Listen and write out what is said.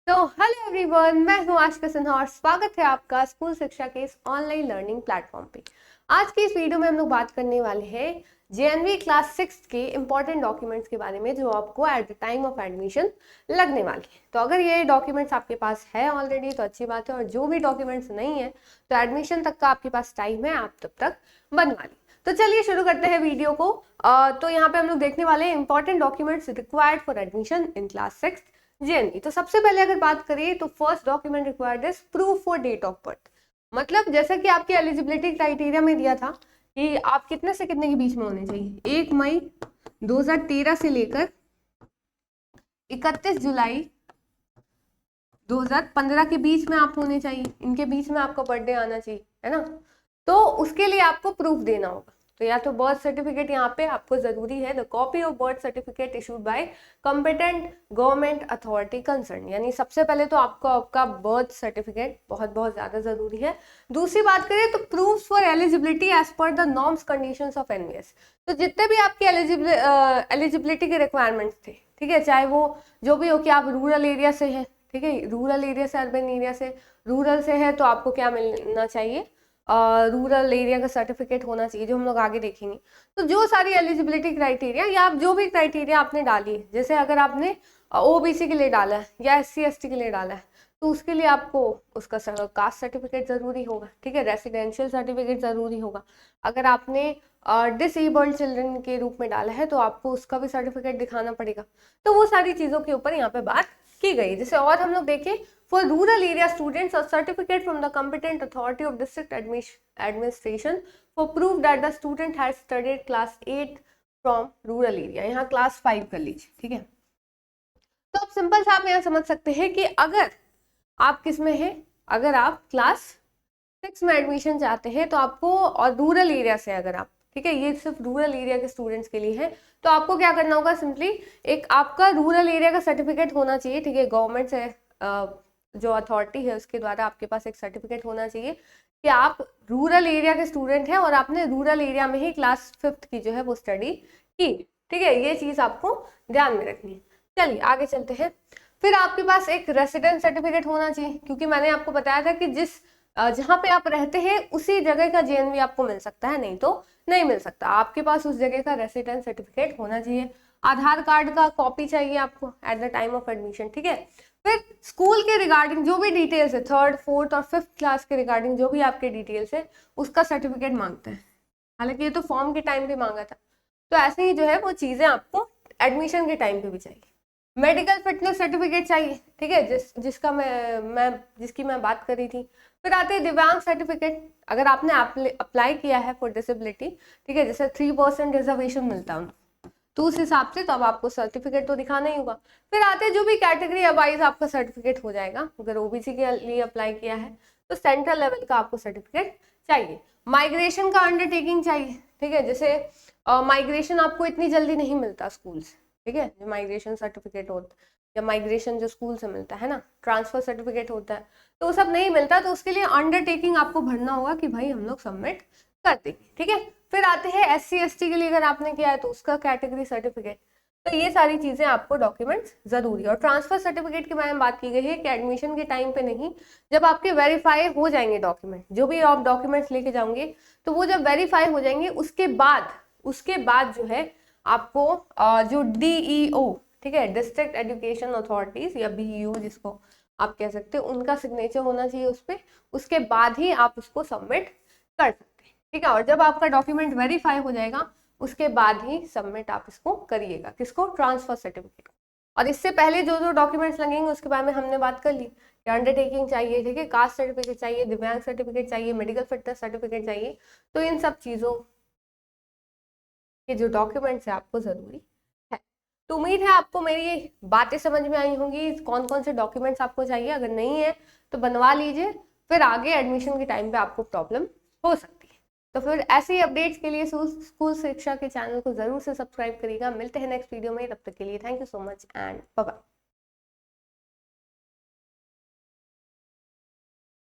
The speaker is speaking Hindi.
तो हेलो एवरीवन, मैं हूं आशिका सिन्हा और स्वागत है आपका स्कूल शिक्षा के इस ऑनलाइन लर्निंग प्लेटफॉर्म पे। आज की इस वीडियो में हम लोग बात करने वाले हैं जेएनवी क्लास 6 के इंपॉर्टेंट डॉक्यूमेंट्स के बारे में जो आपको at the time of admission लगने वाले हैं। तो अगर ये डॉक्यूमेंट्स आपके पास है ऑलरेडी तो अच्छी बात है, और जो भी डॉक्यूमेंट्स नहीं है तो एडमिशन तक का आपके पास टाइम है, आप तब तक बनवा ली। तो चलिए शुरू करते हैं वीडियो को। तो यहाँ पे हम लोग देखने वाले हैं important documents required for admission in class 6 JNV. तो सबसे पहले अगर बात करें तो first document required is proof for date of birth. मतलब जैसा कि आपके एलिजिबिलिटी क्राइटेरिया में दिया था कि आप कितने से कितने के बीच में होने चाहिए, 1 मई 2013 से लेकर 31 जुलाई 2015 के बीच में आप होने चाहिए। इनके बीच में आपका बर्थडे आना चाहिए, है ना। तो उसके लिए आपको प्रूफ देना होगा। तो या तो बर्थ सर्टिफिकेट यहाँ पे आपको जरूरी है, the copy of birth certificate issued by competent government authority concern. यानी सबसे पहले तो आपको आपका बर्थ सर्टिफिकेट बहुत ज्यादा जरूरी है। दूसरी बात करें तो proof for eligibility age per the norms conditions of NVS. तो जितने भी आपके एलिजिबिलिटी के रिक्वायरमेंट्स थे, ठीक है, चाहे वो जो भी हो कि आप रूरल एरिया से हैं, ठीक है, रूरल एरिया से, अर्बन एरिया से, रूरल से है तो आपको क्या मिलना चाहिए, रूरल एरिया का सर्टिफिकेट होना चाहिए, जो हम लोग आगे देखेंगे। तो जो सारी एलिजिबिलिटी क्राइटेरिया या आप जो भी क्राइटेरिया आपने डाली है, जैसे अगर आपने ओबीसी के लिए डाला है या एससी एसटी के लिए डाला है तो उसके लिए आपको उसका कास्ट सर्टिफिकेट जरूरी होगा, ठीक है, रेसिडेंशियल सर्टिफिकेट जरूरी होगा। अगर आपने डिसेबल्ड चिल्ड्रन के रूप में डाला है तो आपको उसका भी सर्टिफिकेट दिखाना पड़ेगा। तो वो सारी चीजों के ऊपर यहाँ पे बात की गई। जैसे और हम लोग देखें, for rural area students a certificate from the competent authority of district administration for proof that the student has studied class 8 from rural area। यहाँ class 5 कर लीजिए, ठीक है। तो अब सिंपल सा आप यहाँ समझ सकते हैं कि अगर आप किस में हैं, अगर आप क्लास 6 में एडमिशन चाहते हैं तो आपको, और रूरल एरिया से अगर आप, ठीक है, ये सिर्फ रूरल एरिया के स्टूडेंट्स के लिए है, तो आपको क्या करना होगा, सिंपली एक आपका रूरल एरिया का सर्टिफिकेट होना चाहिए, ठीक है। गवर्नमेंट से जो अथॉरिटी है उसके द्वारा आपके पास एक सर्टिफिकेट होना चाहिए कि आप रूरल एरिया के स्टूडेंट हैं और आपने रूरल एरिया में ही क्लास 5 की जो है वो स्टडी की, ठीक है। ये चीज आपको ध्यान में रखनी है। चलिए आगे चलते हैं। फिर आपके पास एक रेसिडेंस सर्टिफिकेट होना चाहिए, क्योंकि मैंने आपको बताया था कि जिस जहाँ पे आप रहते हैं उसी जगह का जेएनवी आपको मिल सकता है, नहीं तो नहीं मिल सकता। आपके पास उस जगह का रेसिडेंस सर्टिफिकेट होना चाहिए। आधार कार्ड का कॉपी चाहिए आपको at the time of admission, ठीक है। फिर स्कूल के रिगार्डिंग जो भी डिटेल्स है, 3rd 4th और 5th क्लास के रिगार्डिंग जो भी आपके डिटेल्स है उसका सर्टिफिकेट मांगते हैं। हालांकि ये तो फॉर्म के टाइम पे मांगा था, तो ऐसे ही जो है वो चीजें आपको एडमिशन के टाइम पे भी चाहिए। मेडिकल फिटनेस सर्टिफिकेट चाहिए, ठीक है, जिसकी मैं बात कर रही थी। फिर आते हैं दिव्यांग सर्टिफिकेट। अगर आपने अप्लाई किया है फॉर डिसेबिलिटी, ठीक है, जैसे 3% रिजर्वेशन मिलता है तो उस हिसाब से तो अब आपको सर्टिफिकेट तो दिखाना ही होगा। फिर आते हैं जो भी कैटेगरी वाइज आपका सर्टिफिकेट हो जाएगा। अगर ओबीसी के लिए अप्लाई किया है तो सेंट्रल लेवल का आपको सर्टिफिकेट चाहिए। माइग्रेशन का अंडरटेकिंग चाहिए, ठीक है, जैसे माइग्रेशन आपको इतनी जल्दी नहीं मिलता स्कूल से, ठीक है, जो माइग्रेशन सर्टिफिकेट होता है या माइग्रेशन जो स्कूल से मिलता है ना, ट्रांसफर सर्टिफिकेट होता है, तो वो सब नहीं मिलता। तो उसके लिए अंडरटेकिंग आपको भरना होगा कि भाई हम लोग सबमिट कर देंगे, ठीक है। फिर आते हैं एससी एसटी के लिए, अगर आपने किया है तो उसका कैटेगरी सर्टिफिकेट। तो ये सारी चीजें आपको डॉक्यूमेंट्स जरूरी है। और ट्रांसफर सर्टिफिकेट के बारे में बात की गई है कि एडमिशन के टाइम पे नहीं, जब आपके वेरीफाई हो जाएंगे डॉक्यूमेंट, जो भी आप डॉक्यूमेंट्स लेके जाओगे तो वो जब वेरीफाई हो जाएंगे उसके बाद जो है आपको जो डीईओ, ठीक है, डिस्ट्रिक्ट एजुकेशन अथॉरिटीज या बीईओ जिसको आप कह सकते हो, उनका सिग्नेचर होना चाहिए उस पर। उसके बाद ही आप उसको सबमिट कर सकते हैं, ठीक है। और जब आपका डॉक्यूमेंट वेरीफाई हो जाएगा उसके बाद ही सबमिट आप इसको करिएगा, किसको, ट्रांसफर सर्टिफिकेट। और इससे पहले जो जो डॉक्यूमेंट्स लगेंगे उसके बारे में हमने बात कर ली कि अंडरटेकिंग चाहिए, ठीक है, कास्ट सर्टिफिकेट चाहिए, दिव्यांग सर्टिफिकेट चाहिए, मेडिकल फिटनेस सर्टिफिकेट चाहिए। तो इन सब चीजों के जो डॉक्यूमेंट्स है आपको जरूरी है। तो उम्मीद है आपको मेरी बातें समझ में आई होंगी, कौन कौन से डॉक्यूमेंट्स आपको चाहिए। अगर नहीं है तो बनवा लीजिए, फिर आगे एडमिशन के टाइम पे आपको प्रॉब्लम हो सकती है। तो फिर ऐसे ही अपडेट्स के लिए स्कूल शिक्षा के चैनल को जरूर से सब्सक्राइब करिएगा। मिलते हैं नेक्स्ट वीडियो में, तब तक के लिए thank you so much and bye bye.